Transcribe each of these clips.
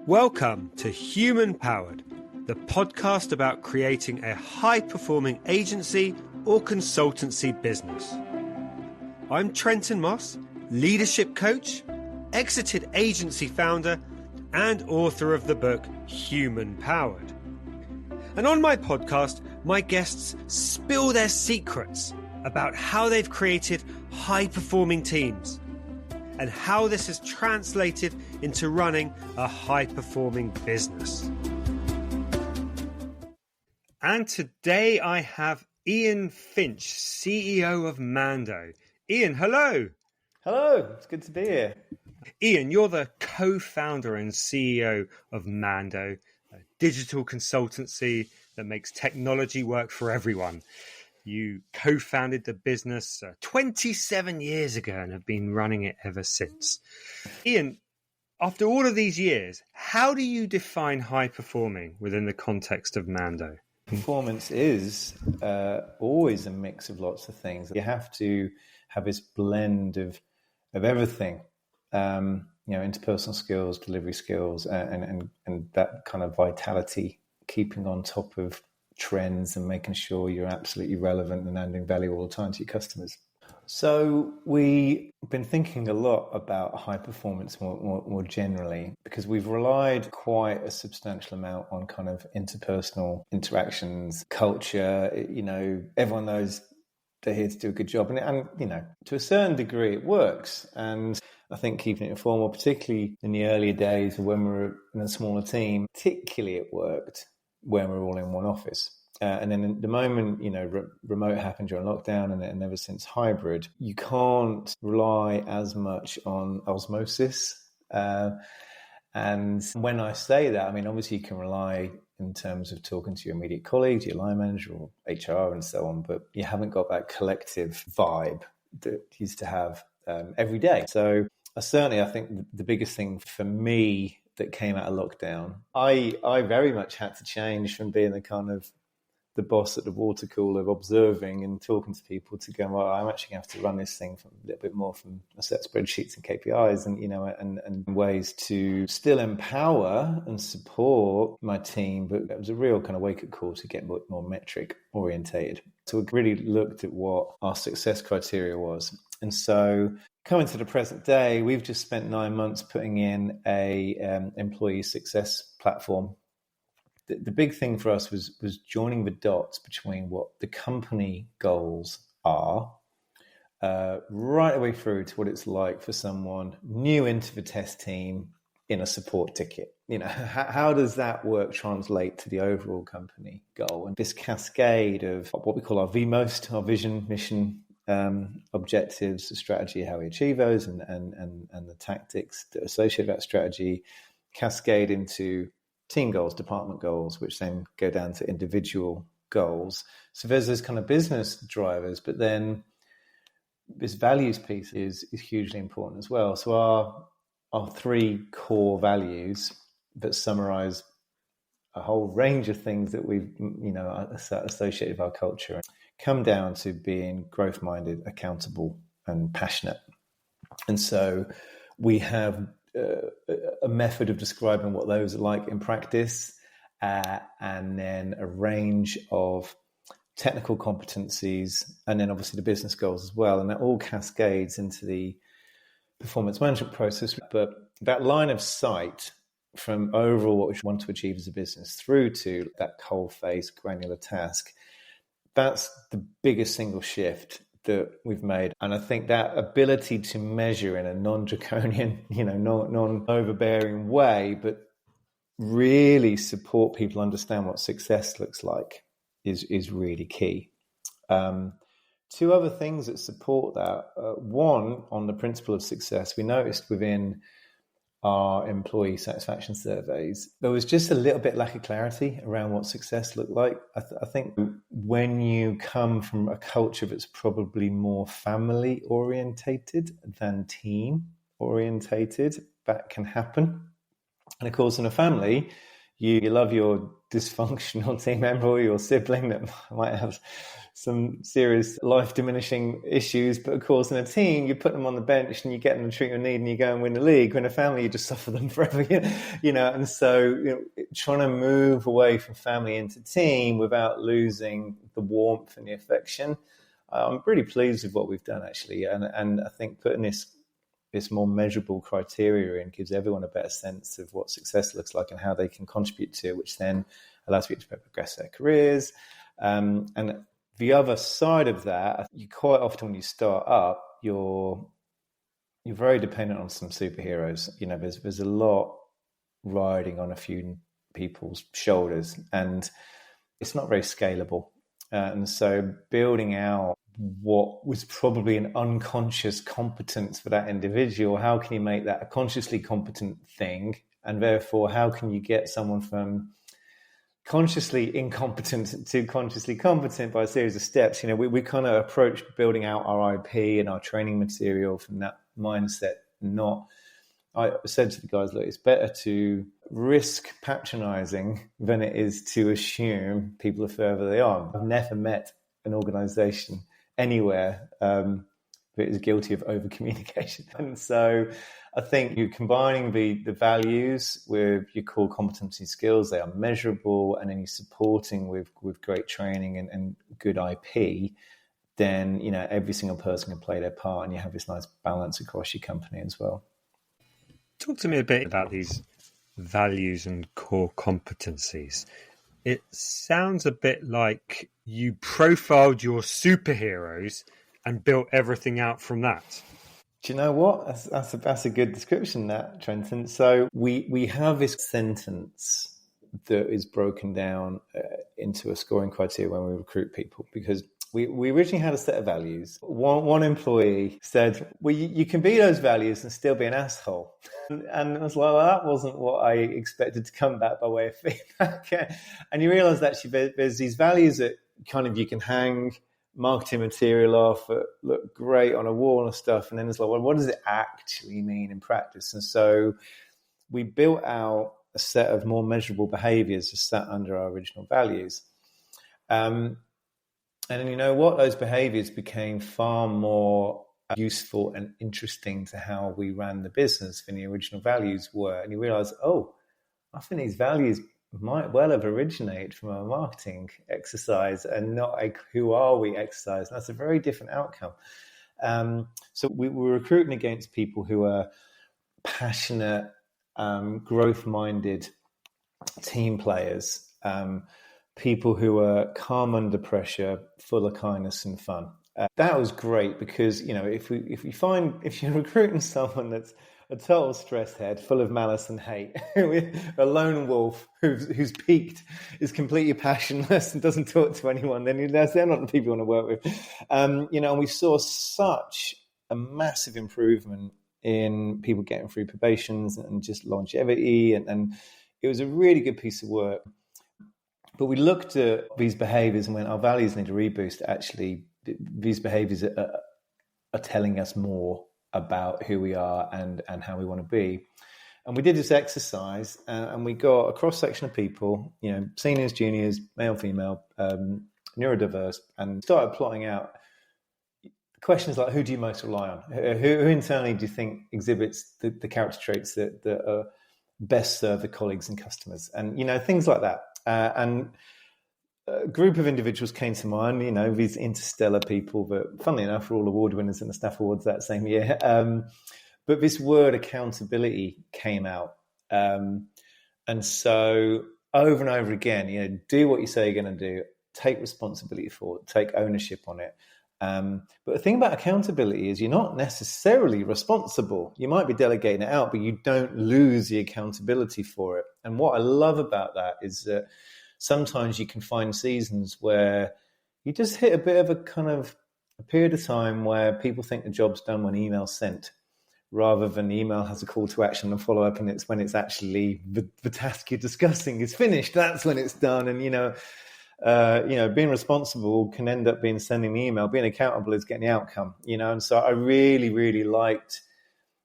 Welcome to Human Powered, the podcast about creating a high-performing agency or consultancy business. I'm Trenton Moss, leadership coach, exited agency founder, and author of the book Human Powered. And on my podcast, my guests spill their secrets about how they've created high-performing teams and how this has translated into running a high-performing business. And today I have Ian Finch, CEO of Mando. Ian, hello. Hello, it's good to be here. Ian, you're the co-founder and CEO of Mando, a digital consultancy that makes technology work for everyone. You co-founded the business 27 years ago and have been running it ever since. Ian, after all of these years, how do you define high performing within the context of Mando? Performance is always a mix of lots of things. You have to have this blend of everything, interpersonal skills, delivery skills, and that kind of vitality, keeping on top of trends and making sure you're absolutely relevant and adding value all the time to your customers. So we've been thinking a lot about high performance more generally, because we've relied quite a substantial amount on kind of interpersonal interactions, culture. Everyone knows they're here to do a good job, and to a certain degree it works. And I think keeping it informal, particularly in the earlier days when we were in a smaller team, particularly it worked when we're all in one office. And then at the moment, remote happened during lockdown and ever since hybrid, you can't rely as much on osmosis. And when I say that, I mean, obviously you can rely in terms of talking to your immediate colleagues, your line manager or HR and so on, but you haven't got that collective vibe that you used to have every day. So I think the biggest thing for me that came out of lockdown, I very much had to change from being the boss at the watercooler, observing and talking to people, to go, well, I'm actually going to have to run this thing from a little bit more from a set of spreadsheets and KPIs and ways to still empower and support my team. But it was a real kind of wake-up call to get more metric orientated. So we really looked at what our success criteria was. And so coming to the present day, we've just spent 9 months putting in a employee success platform. The big thing for us was joining the dots between what the company goals are, right away through to what it's like for someone new into the test team in a support ticket. How does that work translate to the overall company goal? And this cascade of what we call our VMOST, our vision, mission, objectives, the strategy, how we achieve those, and the tactics that associate that strategy, cascade into team goals, department goals, which then go down to individual goals. So there's those kind of business drivers, but then this values piece is hugely important as well. So our 3 core values that summarize a whole range of things that we've associated with our culture come down to being growth-minded, accountable, and passionate. And so we have a method of describing what those are like in practice, and then a range of technical competencies, and then obviously the business goals as well. And that all cascades into the performance management process. But that line of sight from overall what we want to achieve as a business through to that coal-face granular task, that's the biggest single shift that we've made. And I think that ability to measure in a non-draconian, non-overbearing way, but really support people understand what success looks like is really key. 2 other things that support that. One, on the principle of success, we noticed within our employee satisfaction surveys, there was just a little bit lack of clarity around what success looked like. I think when you come from a culture that's probably more family orientated than team orientated, that can happen. And of course, in a family, You love your dysfunctional team member or your sibling that might have some serious life-diminishing issues. But of course, in a team, you put them on the bench and you get them the treatment they need and you go and win the league. When a family, you just suffer them forever, And so trying to move away from family into team without losing the warmth and the affection. I'm really pleased with what we've done, actually. And I think putting this more measurable criteria in gives everyone a better sense of what success looks like and how they can contribute to it, which then allows people to progress their careers. And the other side of that, you quite often when you start up, you're very dependent on some superheroes. There's a lot riding on a few people's shoulders, and it's not very scalable. And so building out what was probably an unconscious competence for that individual, how can you make that a consciously competent thing? And therefore, how can you get someone from consciously incompetent to consciously competent by a series of steps? We kind of approach building out our IP and our training material from that mindset. I said to the guys, look, it's better to risk patronizing than it is to assume people are further they are. I've never met an organization anywhere that is guilty of over communication. And so I think you're combining the values with your core competency skills. They are measurable, and then you're supporting with great training and good IP. Then every single person can play their part, and you have this nice balance across your company as well. Talk to me a bit about these values and core competencies. It sounds a bit like you profiled your superheroes and built everything out from that. Do you know what? That's a good description, that, Trenton. So we have this sentence that is broken down into a scoring criteria when we recruit people, because we originally had a set of values. One employee said, well, you can be those values and still be an asshole. And I was like, well, that wasn't what I expected to come back by way of feedback. And you realize that actually there's these values that kind of you can hang marketing material off that look great on a wall and stuff. And then it's like, well, what does it actually mean in practice? And so we built out a set of more measurable behaviors that sat under our original values. And then you know what? Those behaviors became far more useful and interesting to how we ran the business than the original values were. And you realize, I think these values might well have originated from a marketing exercise and not a who are we exercise. And that's a very different outcome. So we were recruiting against people who are passionate, growth-minded team players, people who are calm under pressure, full of kindness and fun. That was great because, if you're recruiting someone that's a total stress head, full of malice and hate, a lone wolf who's peaked, is completely passionless and doesn't talk to anyone, then they're not the people you want to work with. And we saw such a massive improvement in people getting through probations and just longevity. And it was a really good piece of work. But we looked at these behaviors and went, our values need a reboost. Actually, these behaviors are telling us more about who we are and how we want to be. And we did this exercise and we got a cross-section of people, seniors, juniors, male, female, neurodiverse, and started plotting out questions like, who do you most rely on? Who internally do you think exhibits the character traits that are best serve the colleagues and customers? And, things like that. And a group of individuals came to mind, these interstellar people that, funnily enough, were all award winners in the Staff Awards that same year. But this word accountability came out. And so over and over again, do what you say you're going to do, take responsibility for it, take ownership on it. But the thing about accountability is you're not necessarily responsible. You might be delegating it out, but you don't lose the accountability for it. And what I love about that is that sometimes you can find seasons where you just hit a bit of a period of time where people think the job's done when email's sent, rather than the email has a call to action and follow up, and it's when it's actually the task you're discussing is finished. That's when it's done. And, being responsible can end up being sending the email. Being accountable is getting the outcome, And so I really, really liked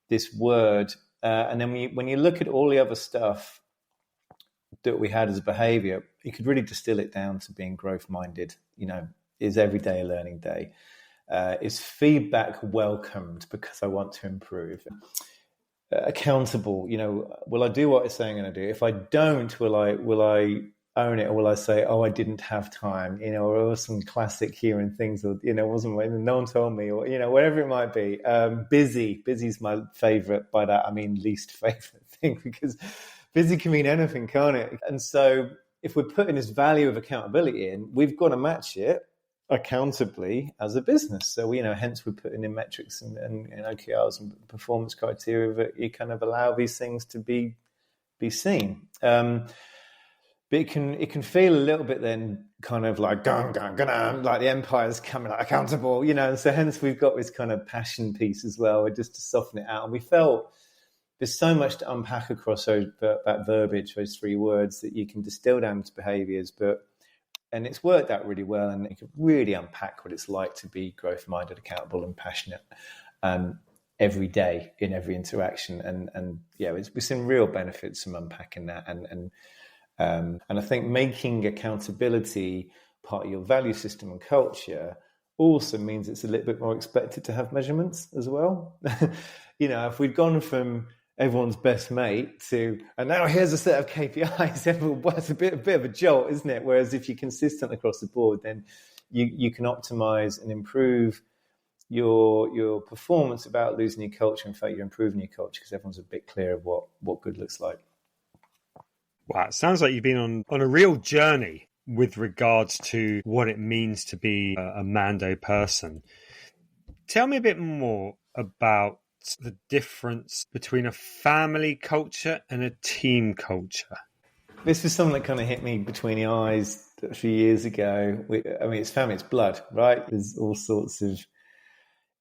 this word. And then when you look at all the other stuff, that we had as a behaviour, you could really distill it down to being growth-minded. Is every day a learning day? Is feedback welcomed because I want to improve? Accountable, will I do what it's saying I'm going to do? If I don't, will I own it, or will I say, oh, I didn't have time, or it was some classic hearing things, or, wasn't when no one told me, or, whatever it might be. Busy's my favorite. By that, I mean least favorite thing, because busy can mean anything, can't it? And so if we're putting this value of accountability in, we've got to match it accountably as a business. So hence we're putting in metrics and OKRs and performance criteria that you kind of allow these things to be seen. But it can feel a little bit then kind of like like the empire's coming, like accountable, and so hence we've got this kind of passion piece as well, just to soften it out. And we felt there's so much to unpack across that verbiage, those 3 words, that you can distill down to behaviours, and it's worked out really well, and it can really unpack what it's like to be growth-minded, accountable, and passionate every day in every interaction. And we've seen real benefits from unpacking that. And I think making accountability part of your value system and culture also means it's a little bit more expected to have measurements as well. If we'd gone from everyone's best mate to, and now here's a set of KPIs, it's a bit of a jolt, isn't it? Whereas if you're consistent across the board, then you can optimize and improve your performance without losing your culture. In fact, you're improving your culture because everyone's a bit clear of what good looks like. Wow, it sounds like you've been on a real journey with regards to what it means to be a Mando person. Tell me a bit more about the difference between a family culture and a team culture. This was something that kind of hit me between the eyes a few years ago. It's family, it's blood, right? There's all sorts of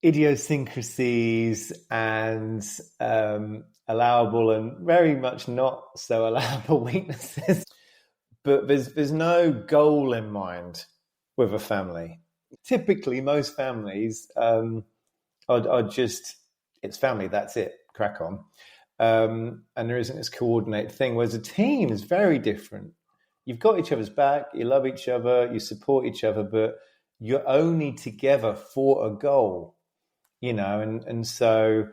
idiosyncrasies and allowable and very much not so allowable weaknesses. But there's no goal in mind with a family. Typically, most families are just, it's family, that's it, crack on. And there isn't this coordinated thing, whereas a team is very different. You've got each other's back, you love each other, you support each other, but you're only together for a goal, and so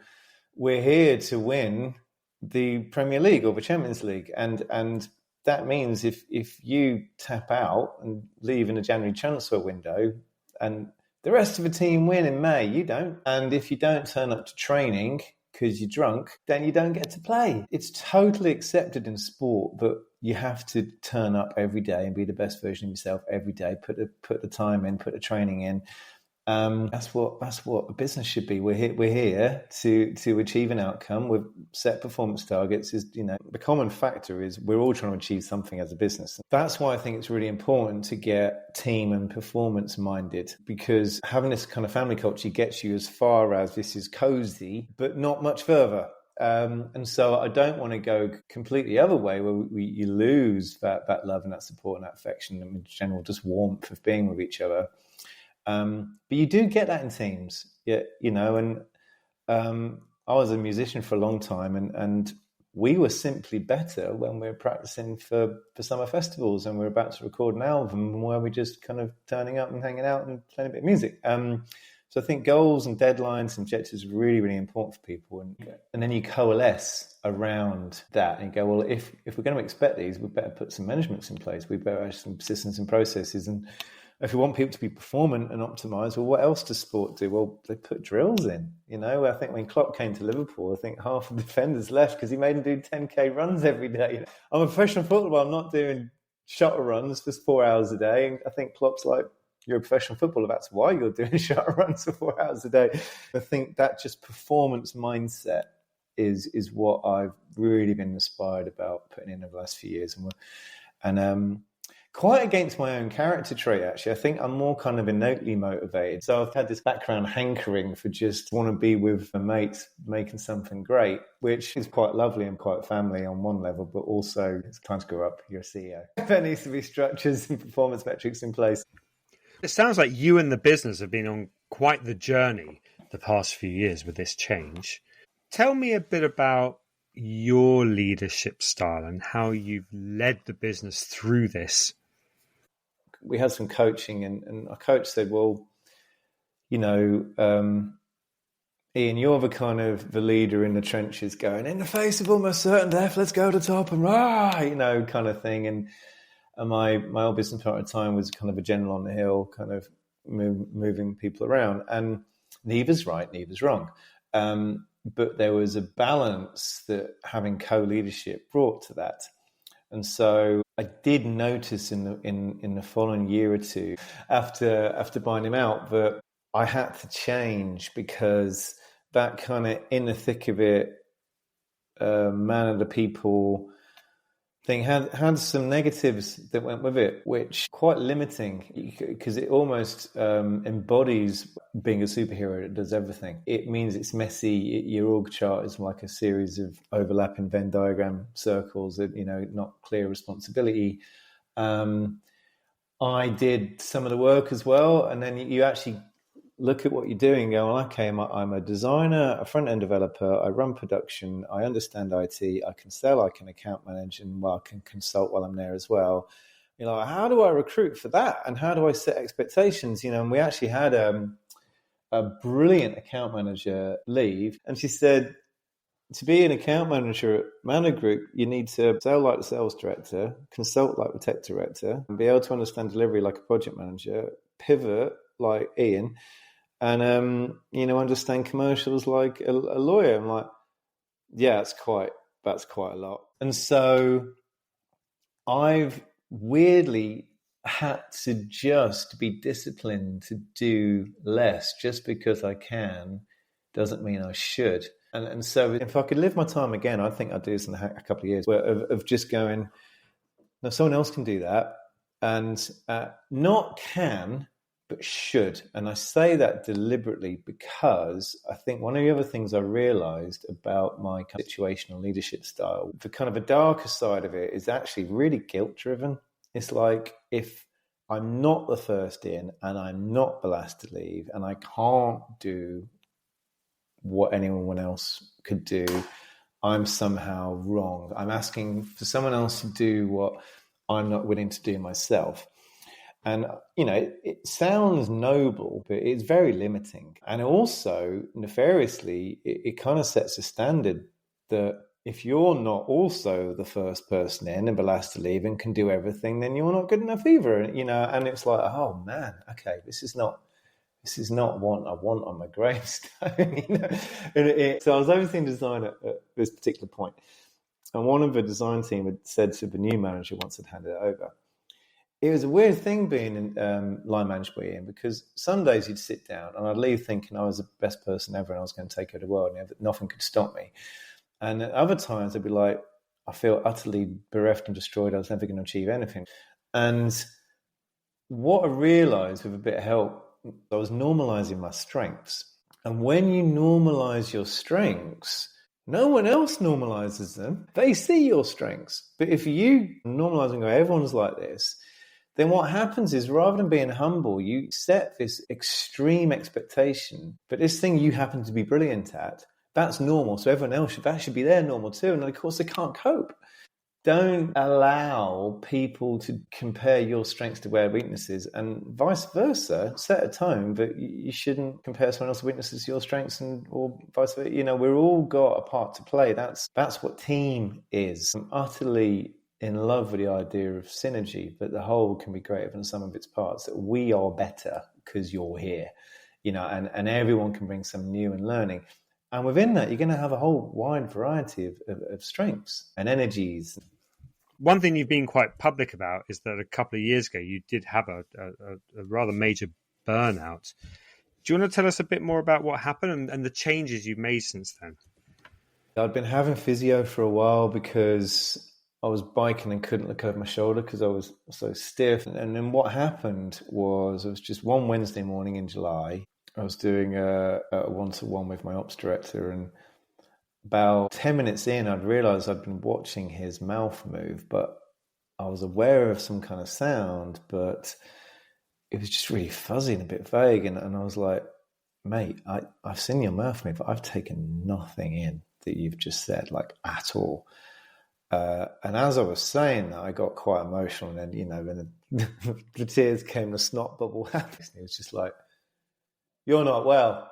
we're here to win the Premier League or the Champions League. And that means if you tap out and leave in the January transfer window and the rest of the team win in May, you don't. And if you don't turn up to training because you're drunk, then you don't get to play. It's totally accepted in sport, but you have to turn up every day and be the best version of yourself every day. Put the time in, put the training in. That's what a business should be. We're here to achieve an outcome with set performance targets. The common factor is we're all trying to achieve something as a business. That's why I think it's really important to get team and performance minded, because having this kind of family culture gets you as far as this is cozy, but not much further. And so I don't want to go completely the other way where you lose that love and that support and that affection and in general just warmth of being with each other. But you do get that in teams, and I was a musician for a long time, and we were simply better when we were practicing for summer festivals and we were about to record an album where we just kind of turning up and hanging out and playing a bit of music. So I think goals and deadlines and objectives are really, really important for people. And then you coalesce around that and go, well, if we're going to expect these, we better put some managements in place. We better have some systems and processes. And if we want people to be performant and optimized, well, what else does sport do? Well, they put drills in. I think when Klopp came to Liverpool, I think half of the defenders left because he made them do 10K runs every day. I'm a professional footballer. I'm not doing shuttle runs for 4 hours a day. And I think Klopp's like, you're a professional footballer. That's why you're doing shuttle runs for 4 hours a day. I think that just performance mindset is what I've really been inspired about putting in over the last few years. And quite against my own character trait, actually. I think I'm more kind of innately motivated. So I've had this background hankering for just want to be with a mate making something great, which is quite lovely and quite family on one level, but also it's time to grow up. You're a CEO. There needs to be structures and performance metrics in place. It sounds like you and the business have been on quite the journey the past few years with this change. Tell me a bit about, your leadership style and how you've led the business through this. We had some coaching, and our coach said, well, Ian, you're the kind of the leader in the trenches going, in the face of almost certain death, let's go to the top and kind of thing. And my old business partner at the time was kind of a general on the hill, kind of moving people around. And neither's right, neither's wrong. But there was a balance that having co-leadership brought to that. And so I did notice in the following year or two after buying him out that I had to change, because that kind of in the thick of it, man of the people thing had some negatives that went with it, which quite limiting, because it almost embodies being a superhero that does everything. It means it's messy. Your org chart is like a series of overlapping Venn diagram circles that, not clear responsibility. I did some of the work as well, and then you actually look at what you're doing and go, okay, I'm a designer, a front-end developer, I run production, I understand IT, I can sell, I can account manage, and I can consult while I'm there as well. How do I recruit for that? And how do I set expectations? And we actually had a brilliant account manager leave, and she said, to be an account manager at Mando Group, you need to sell like the sales director, consult like the tech director, and be able to understand delivery like a project manager, pivot like Ian, and understand commercials like a lawyer. I'm like, yeah, that's quite a lot. And so I've weirdly had to just be disciplined to do less. Just because I can doesn't mean I should. And so if I could live my time again, I think I'd do this in a couple of years of just going, no, someone else can do that. And not can, but should. And I say that deliberately because I think one of the other things I realized about my kind of situational leadership style, the kind of a darker side of it, is actually really guilt driven. It's like, if I'm not the first in and I'm not the last to leave and I can't do what anyone else could do, I'm somehow wrong. I'm asking for someone else to do what I'm not willing to do myself. And, it sounds noble, but it's very limiting. And also, nefariously, it kind of sets a standard that if you're not also the first person in and the last to leave and can do everything, then you're not good enough either. And it's like, oh man, okay, this is not what I want on my gravestone. So I was overseeing design at this particular point, and one of the design team had said to the new manager once I'd handed it over, it was a weird thing being line managed by Ian, because some days you'd sit down and I'd leave thinking I was the best person ever and I was going to take over the world and nothing could stop me. And at other times I'd be like, I feel utterly bereft and destroyed. I was never going to achieve anything. And what I realized, with a bit of help, I was normalizing my strengths. And when you normalize your strengths, no one else normalizes them. They see your strengths. But if you normalize and go, everyone's like this, then what happens is, rather than being humble, you set this extreme expectation. But this thing you happen to be brilliant at, that's normal. So everyone else should be their normal too. And of course, they can't cope. Don't allow people to compare your strengths to their weaknesses, and vice versa. Set a tone that you shouldn't compare someone else's weaknesses to your strengths, or vice versa. We've all got a part to play. That's what team is. I'm utterly in love with the idea of synergy, but the whole can be greater than some of its parts. That we are better because you're here, and everyone can bring some new and learning. And within that, you're going to have a whole wide variety of strengths and energies. One thing you've been quite public about is that a couple of years ago, you did have a rather major burnout. Do you want to tell us a bit more about what happened and the changes you've made since then? I'd been having physio for a while because I was biking and couldn't look over my shoulder because I was so stiff. And then what happened was, it was just one Wednesday morning in July. I was doing a one-to-one with my ops director, and about 10 minutes in, I'd realised I'd been watching his mouth move, but I was aware of some kind of sound, but it was just really fuzzy and a bit vague. And I was like, mate, I've seen your mouth move, but I've taken nothing in. that you've just said, like at all. And as I was saying that, I got quite emotional, and then, you know, when the tears came, the snot bubble happened. It was just like, you're not well.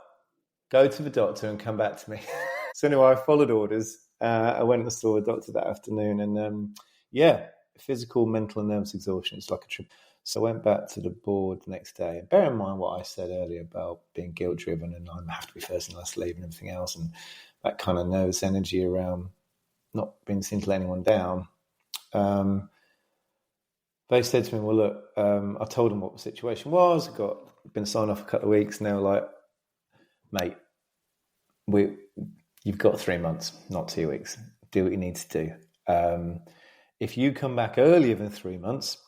Go to the doctor and come back to me. So anyway, I followed orders. I went and saw a doctor that afternoon, and physical, mental, and nervous exhaustion. It's like a trip. So I went back to the board the next day. And bear in mind what I said earlier about being guilt-driven and I have to be first and last leave and everything else, and that kind of nervous energy around not being seen to let anyone down. They said to me, well, look, I told them what the situation was. Been signed off a couple of weeks, and they were like, mate, you've got 3 months, not 2 weeks. Do what you need to do. If you come back earlier than 3 months,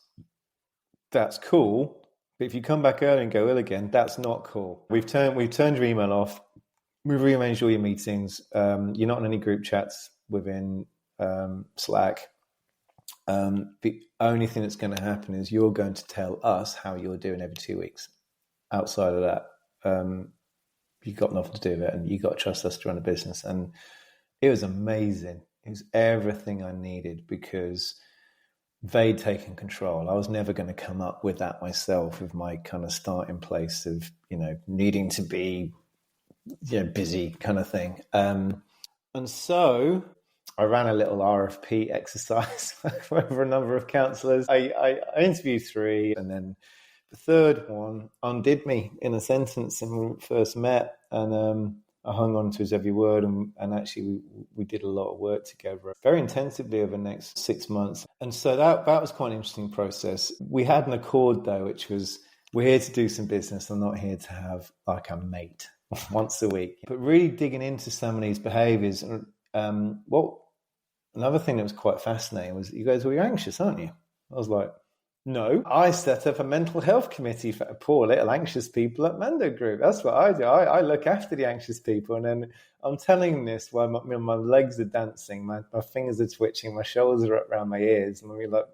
that's cool. But if you come back early and go ill again, that's not cool. We've turned your email off. We've rearranged all your meetings. You're not in any group chats within Slack. The only thing that's going to happen is you're going to tell us how you're doing every 2 weeks. Outside of that, you've got nothing to do with it, and you've got to trust us to run a business. And it was amazing. It was everything I needed, because they'd taken control. I was never going to come up with that myself, with my kind of starting place of, you know, needing to be, you know, busy kind of thing. And so I ran a little RFP exercise for a number of counsellors. I interviewed 3, and then the third one undid me in a sentence when we first met, and I hung on to his every word, and actually we did a lot of work together very intensively over the next 6 months. And so that was quite an interesting process. We had an accord, though, which was, we're here to do some business. I'm not here to have like a mate once a week. But really digging into some of these behaviours. Another thing that was quite fascinating was, you guys, well, you're anxious, aren't you? I was like, no. I set up a mental health committee for poor little anxious people at Mando Group. That's what I do. I look after the anxious people. And then I'm telling this while my legs are dancing, my fingers are twitching, my shoulders are up around my ears, and we're like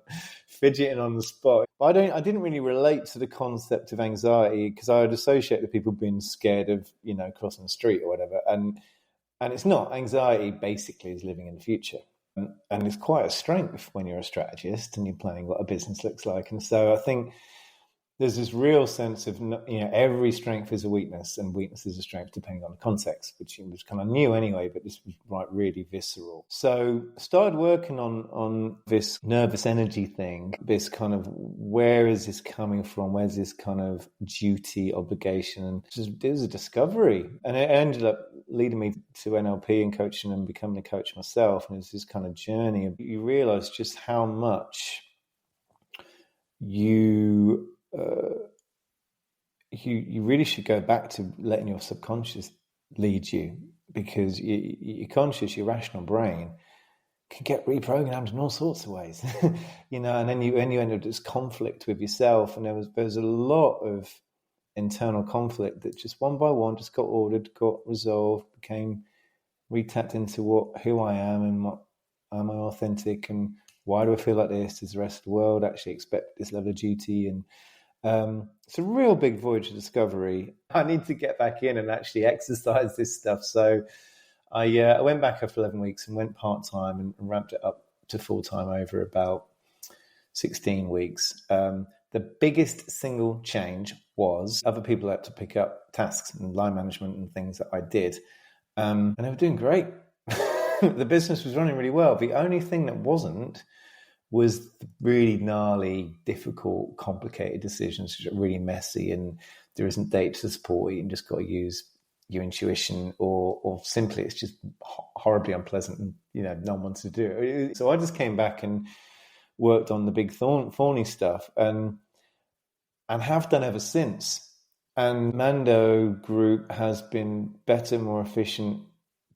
fidgeting on the spot. But I didn't really relate to the concept of anxiety, because I would associate with people being scared of, you know, crossing the street or whatever. And it's not. Anxiety basically is living in the future. And it's quite a strength when you're a strategist and you're planning what a business looks like. And so I think there's this real sense of, you know, every strength is a weakness, and weakness is a strength depending on the context, which was kind of new anyway, but this was like really visceral. So started working on this nervous energy thing, this kind of, where is this coming from? Where's this kind of duty, obligation? And it was a discovery. And it ended up leading me to NLP and coaching and becoming a coach myself. And it was this kind of journey. You realize just how much you really should go back to letting your subconscious lead you, because your conscious, your rational brain can get reprogrammed in all sorts of ways, you know, and then you end up with this conflict with yourself. And there was a lot of internal conflict that just one by one just got ordered, got resolved, became retapped into who I am, and what am I authentic, and why do I feel like this? Does the rest of the world actually expect this level of duty? And it's a real big voyage of discovery. I need to get back in and actually exercise this stuff. So I went back after 11 weeks and went part-time and ramped it up to full-time over about 16 weeks. The biggest single change was other people had to pick up tasks and line management and things that I did. And they were doing great. The business was running really well. The only thing that wasn't was really gnarly, difficult, complicated decisions, which are really messy, and there isn't data to support it. You just got to use your intuition, or simply it's just horribly unpleasant, and, you know, no one wants to do it. So I just came back and worked on the big thorny stuff, and have done ever since. And Mando Group has been better, more efficient,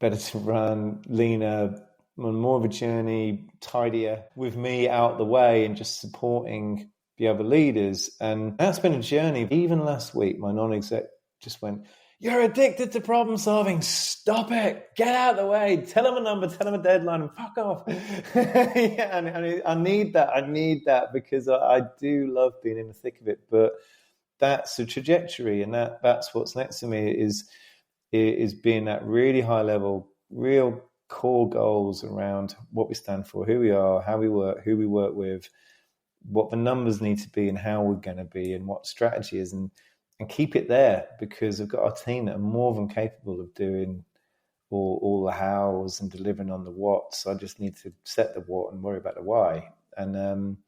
better to run, leaner, on more of a journey, tidier, with me out the way and just supporting the other leaders. And that's been a journey. Even last week, my non-exec just went, "You're addicted to problem solving. Stop it. Get out of the way. Tell them a number, tell them a deadline, and fuck off." Yeah, and I need that. I need that, because I do love being in the thick of it. But that's the trajectory, and that's what's next to me is being that really high level, real core goals around what we stand for, who we are, how we work, who we work with, what the numbers need to be and how we're going to be and what strategy is, and keep it there, because we've got a team that are more than capable of doing all the hows and delivering on the whats. I just need to set the what and worry about the why. And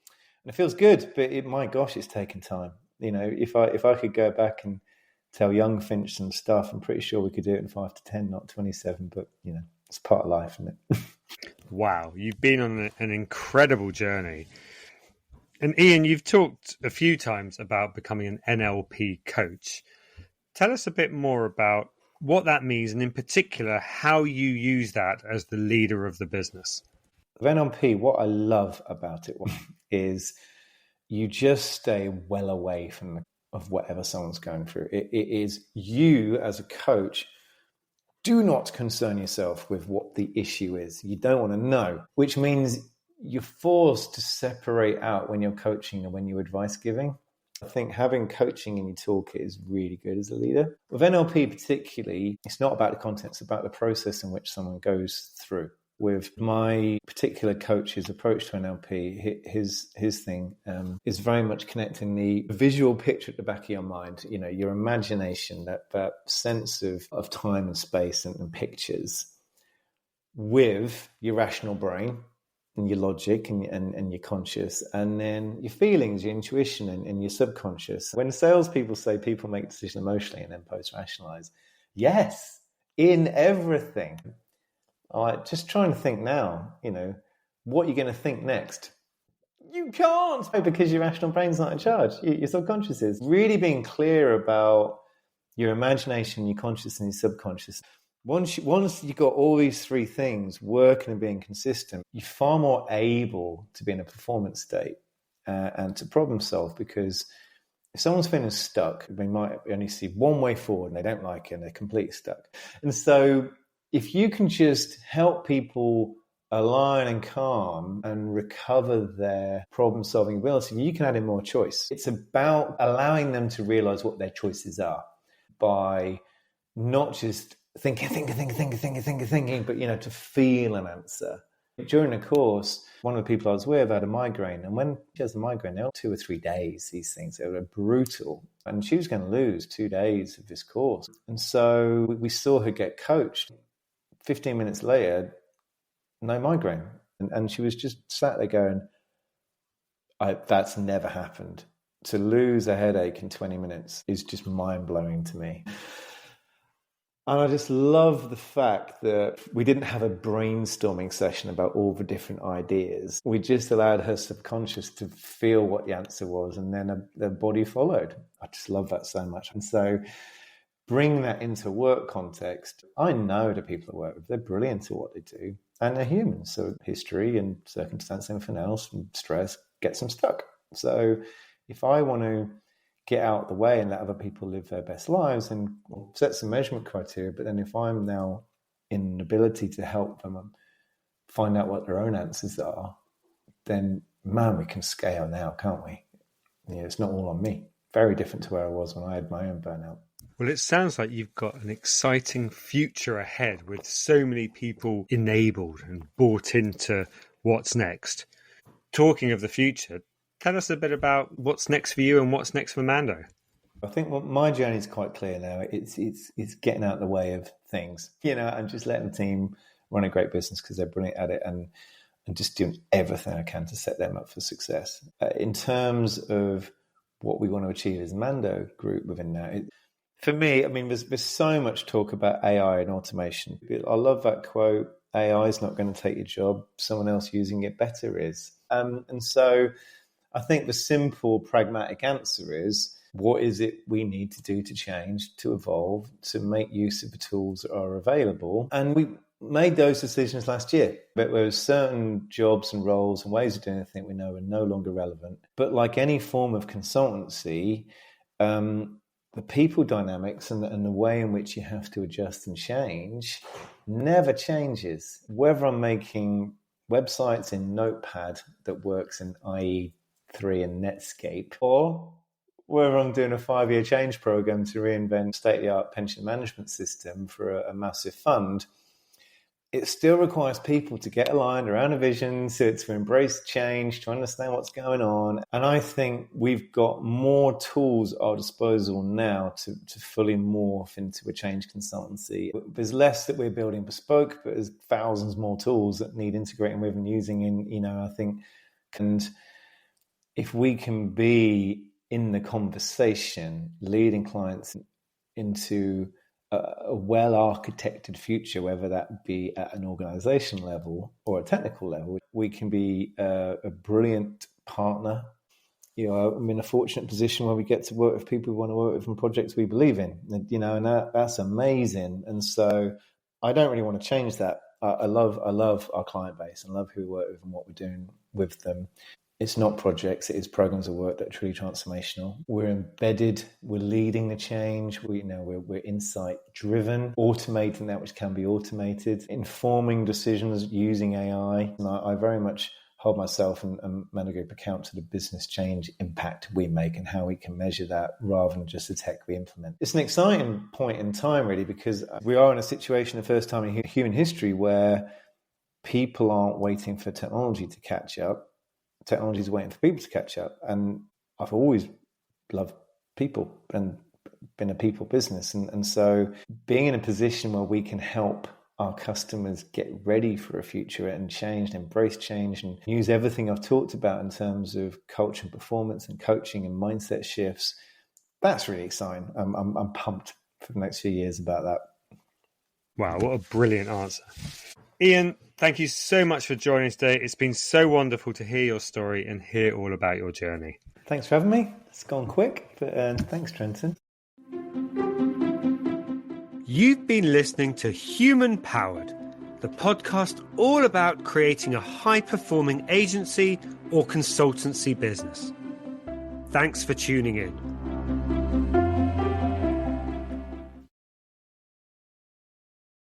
it feels good, but my gosh, it's taken time. If I could go back and tell young Finch some stuff, I'm pretty sure we could do it in 5 to 10, not 27. But it's part of life, isn't it? Wow, you've been on an incredible journey. And Ian, you've talked a few times about becoming an NLP coach. Tell us a bit more about what that means, and in particular, how you use that as the leader of the business. With NLP, what I love about it is you just stay well away of whatever someone's going through. It is you as a coach. Do not concern yourself with what the issue is. You don't want to know, which means you're forced to separate out when you're coaching and when you're advice giving. I think having coaching in your toolkit is really good as a leader. With NLP particularly, it's not about the content, it's about the process in which someone goes through. With my particular coach's approach to NLP, his thing is very much connecting the visual picture at the back of your mind, your imagination, that sense of time and space and pictures, with your rational brain and your logic and your conscious, and then your feelings, your intuition and your subconscious. When salespeople say people make decisions emotionally and then post-rationalize, yes, in everything. Just trying to think now, what you're going to think next. You can't, because your rational brain's not in charge. Your subconscious is. Really being clear about your imagination, your conscious and your subconscious. Once you've got all these three things working and being consistent, you're far more able to be in a performance state and to problem solve, because if someone's feeling stuck, they might only see one way forward and they don't like it and they're completely stuck. And so if you can just help people align and calm and recover their problem-solving ability, you can add in more choice. It's about allowing them to realize what their choices are by not just thinking, but, to feel an answer. During the course, one of the people I was with had a migraine, and when she has a migraine, they're 2 or 3 days, these things, they were brutal. And she was going to lose 2 days of this course. And so we saw her get coached. 15 minutes later, no migraine. And she was just sat there going, that's never happened. To lose a headache in 20 minutes is just mind-blowing to me. And I just love the fact that we didn't have a brainstorming session about all the different ideas. We just allowed her subconscious to feel what the answer was, and then the body followed. I just love that so much. And so bring that into work context. I know the people I work with, they're brilliant at what they do, and they're human. So history and circumstance, anything else, and stress gets them stuck. So if I want to get out of the way and let other people live their best lives and set some measurement criteria, but then if I'm now in an ability to help them find out what their own answers are, then man, we can scale now, can't we? It's not all on me. Very different to where I was when I had my own burnout. Well, it sounds like you've got an exciting future ahead with so many people enabled and bought into what's next. Talking of the future, tell us a bit about what's next for you and what's next for Mando. I think my journey is quite clear now. It's getting out of the way of things, and just letting the team run a great business because they're brilliant at it, and just doing everything I can to set them up for success. In terms of what we want to achieve as Mando Group within that, for me, there's so much talk about AI and automation. I love that quote, AI is not going to take your job, someone else using it better is. And so I think the simple, pragmatic answer is, what is it we need to do to change, to evolve, to make use of the tools that are available? And we made those decisions last year. But there were certain jobs and roles and ways of doing anything we know are no longer relevant. But like any form of consultancy, the people dynamics and the way in which you have to adjust and change never changes. Whether I'm making websites in Notepad that works in IE3 and Netscape, or whether I'm doing a 5-year change program to reinvent state-of-the-art pension management system for a massive fund, it still requires people to get aligned around a vision, to embrace change, to understand what's going on. And I think we've got more tools at our disposal now to fully morph into a change consultancy. There's less that we're building bespoke, but there's thousands more tools that need integrating with and using in, I think. And if we can be in the conversation, leading clients into a well-architected future, whether that be at an organization level or a technical level, we can be a brilliant partner. I'm in a fortunate position where we get to work with people we want to work with and projects we believe in, and that's amazing. And so I don't really want to change that. I love our client base and love who we work with and what we're doing with them. It's not projects, it is programs of work that are truly transformational. We're embedded, we're leading the change, we're insight driven, automating that which can be automated, informing decisions using AI. And I very much hold myself and Mando Group account to the business change impact we make and how we can measure that rather than just the tech we implement. It's an exciting point in time, really, because we are in a situation, the first time in human history, where people aren't waiting for technology to catch up. Technology is waiting for people to catch up. And I've always loved people and been a people business. And so being in a position where we can help our customers get ready for a future and change, and embrace change, and use everything I've talked about in terms of culture and performance and coaching and mindset shifts, that's really exciting. I'm pumped for the next few years about that. Wow, what a brilliant answer. Ian, thank you so much for joining us today. It's been so wonderful to hear your story and hear all about your journey. Thanks for having me. It's gone quick, but thanks, Trenton. You've been listening to Human Powered, the podcast all about creating a high-performing agency or consultancy business. Thanks for tuning in.